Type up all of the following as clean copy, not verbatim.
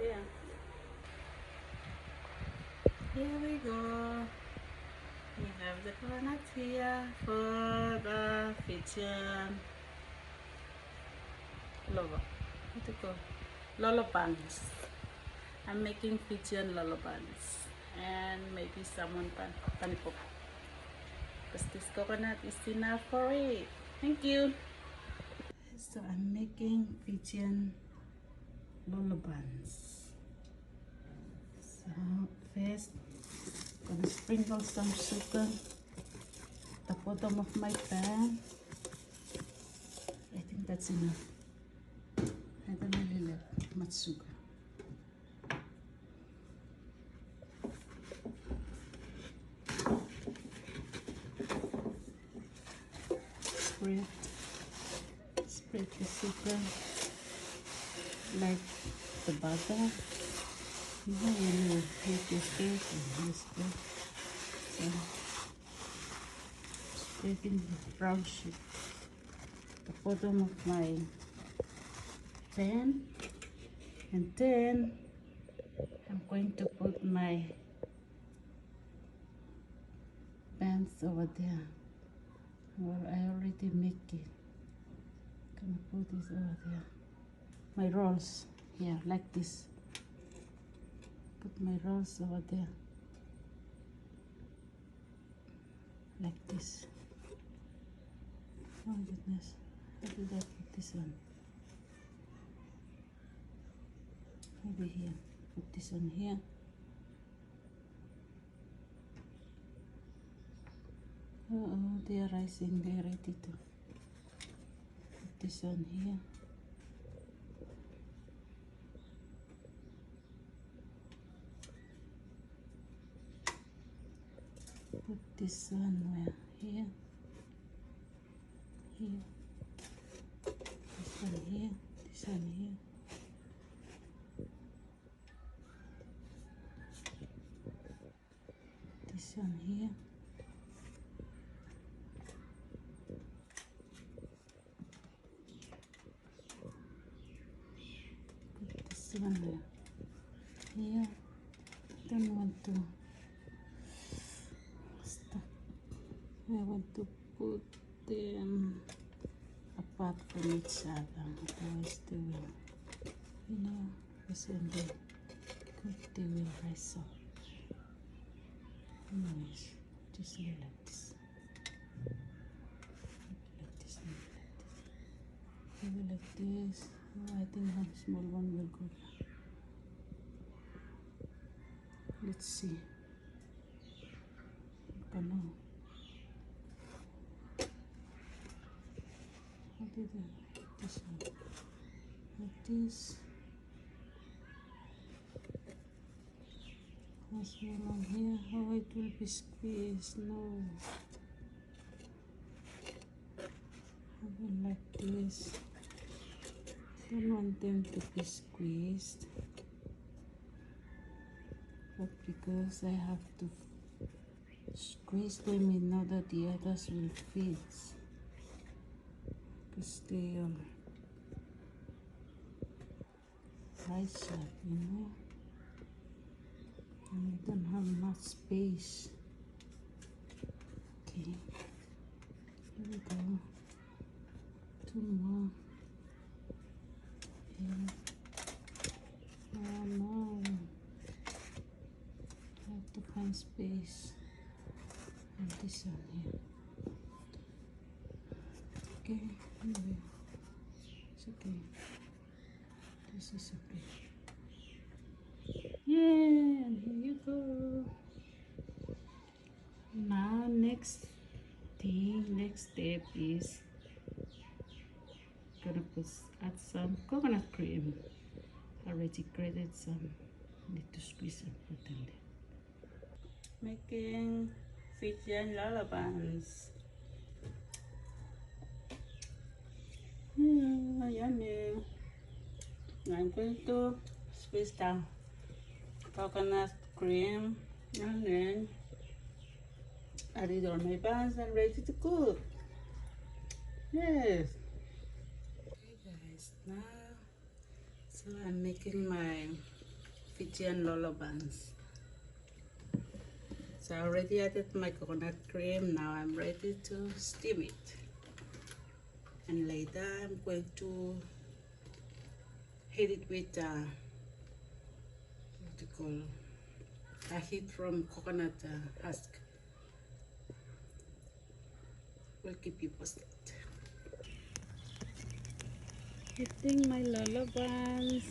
Yeah. Here we go. We have the coconut here for the Fijian lolo. What do you call? Lolo buns. I'm making Fijian lolo buns and maybe salmon panipop. Because this coconut is enough for it. Thank you. So I'm making Fijian lolo buns. So first, I'm gonna sprinkle some sugar at the bottom of my pan. I think that's enough. I don't really like much sugar. Spread the sugar like the butter. You know, when you make your cake and this good. So spreading the brown sugar at the bottom of my pan, and then I'm going to put my pans over there. Well, I already make it. Gonna put this over there. My rolls, yeah, like this. Put my rolls over there, like this. Oh goodness, how did I put this on? Maybe here. Put this on here. Oh, they are rising. They are ready to put this on here. Put this one where? Here. Here. This one here. This one here. This one here. Put this one there. Here. Don't want to stuck. I want to put them apart from each other. Otherwise they will, you know, because when they cook they will rise up. Anyways, just leave like this. Like this, maybe like this. Oh, I think one small one will go. Let's see. I don't know. How did I put this one? Like this. As well on here. Oh, it will be squeezed. No. I will like this. Don't want them to be squeezed. But because I have to squeeze them in order the others will fit. Because they are rise up, you know. And I don't have much space. Okay, here we go. 2 more. Here. Oh no, I have to find space. And this one here. Okay, anyway, it's okay. This is okay. Yeah, and here you go. Now next step is gonna add some coconut cream. Already grated some. Need to squeeze and put in there. Making Fijian lolo buns. Yummy. I'm going to squeeze down coconut cream and then add it on my buns and ready to cook. Yes. Okay guys, now so I'm making my Fijian lolo buns. So I already added my coconut cream. Now I'm ready to steam it. And later I'm going to heat it with what do you call a heat from coconut husk. We'll keep you posted. Heating my lolo buns.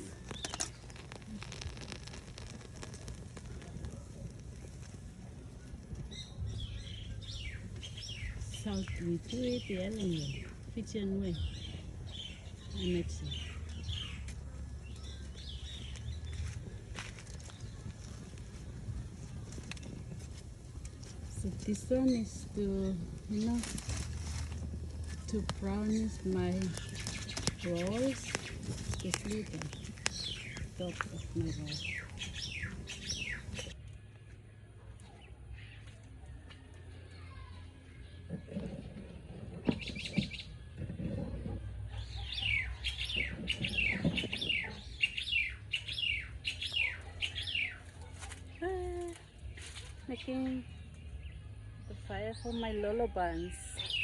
Salt we do it the other way, Fijian way. I mix it. So this one is to, to brownish my rolls, especially the top of my roll. Making the fire for my lolo buns,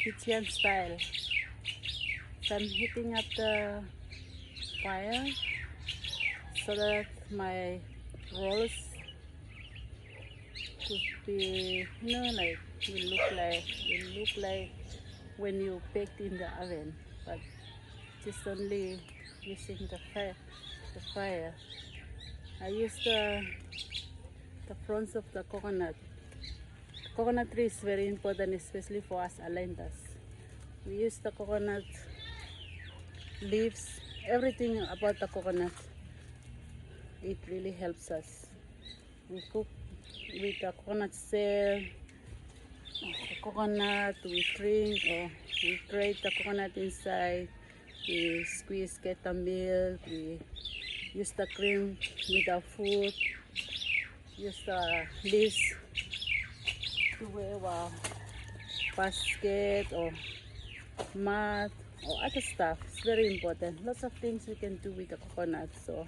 Fijian style. So I'm heating up the fire so that my rolls could be, like will look like when you baked in the oven, but just only using the fire. I use the fronds of the coconut. Coconut tree is very important, especially for us Alendas. We use the coconut leaves, everything about the coconut. It really helps us. We cook with the coconut shell, the coconut, we drink, or we grate the coconut inside. We squeeze, get the milk, we use the cream with our food, use the leaves to wear our basket or mat or other stuff. It's very important. Lots of things we can do with the coconut. So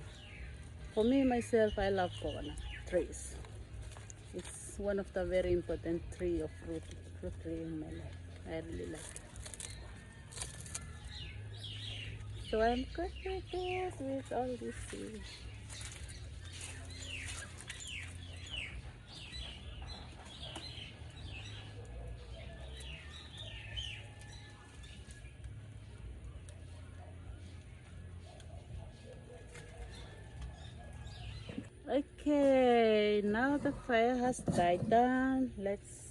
for me myself, I love coconut trees. It's one of the very important tree of fruit tree in my life. I really like it. So I'm good with it, with all these seeds. Okay, now the fire has died down. Let's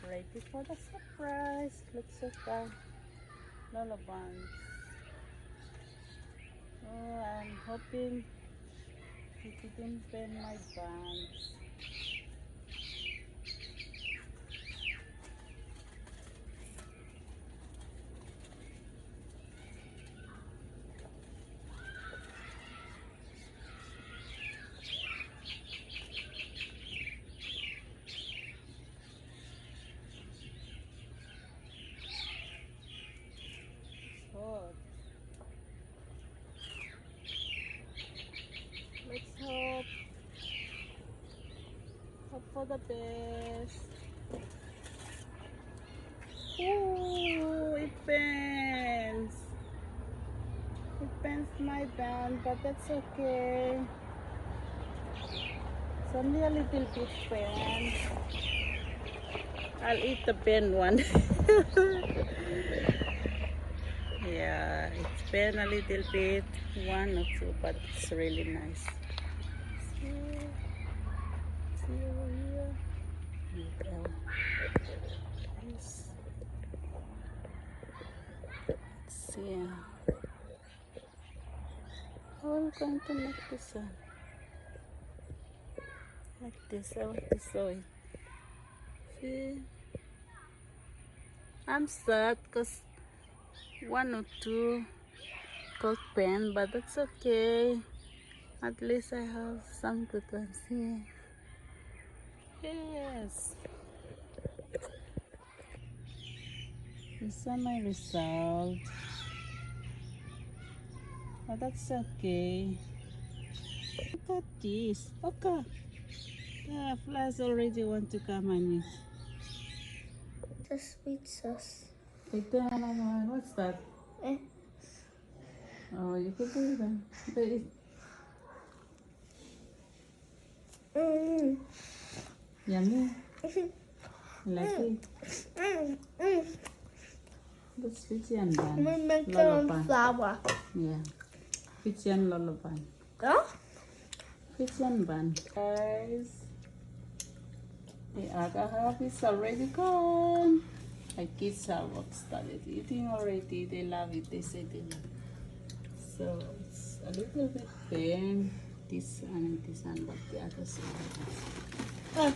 ready for the surprise. Let's set the lolo buns. Oh, I'm hoping it didn't burn my buns. Oh, let's hope for the best. bends. It bends my band, but that's okay. It's only a little bit bent. I'll eat the bent one. Yeah, it's bent a little bit, one or two, but it's really nice. See over here? Yes. Let's see. How are we going to make this one? Like this, I want to sew it. See? I'm sad because one or two got pen, but that's okay. At least I have some good ones here. Yes. These are my results. But that's okay. Look at this. Okay. The flies already want to come on it. The sweet sauce. What's that? Eh. Oh, you could do that. But it, yummy. You like it? That's Fijian bun. We make it Lolo on bun. flour. Yeah. Fijian lolo bun. Huh? Fijian bun. Guys, the other half is already gone. My kids have started eating already. They love it. They say they love it. So it's a little bit thin. This one and this one, but the other side.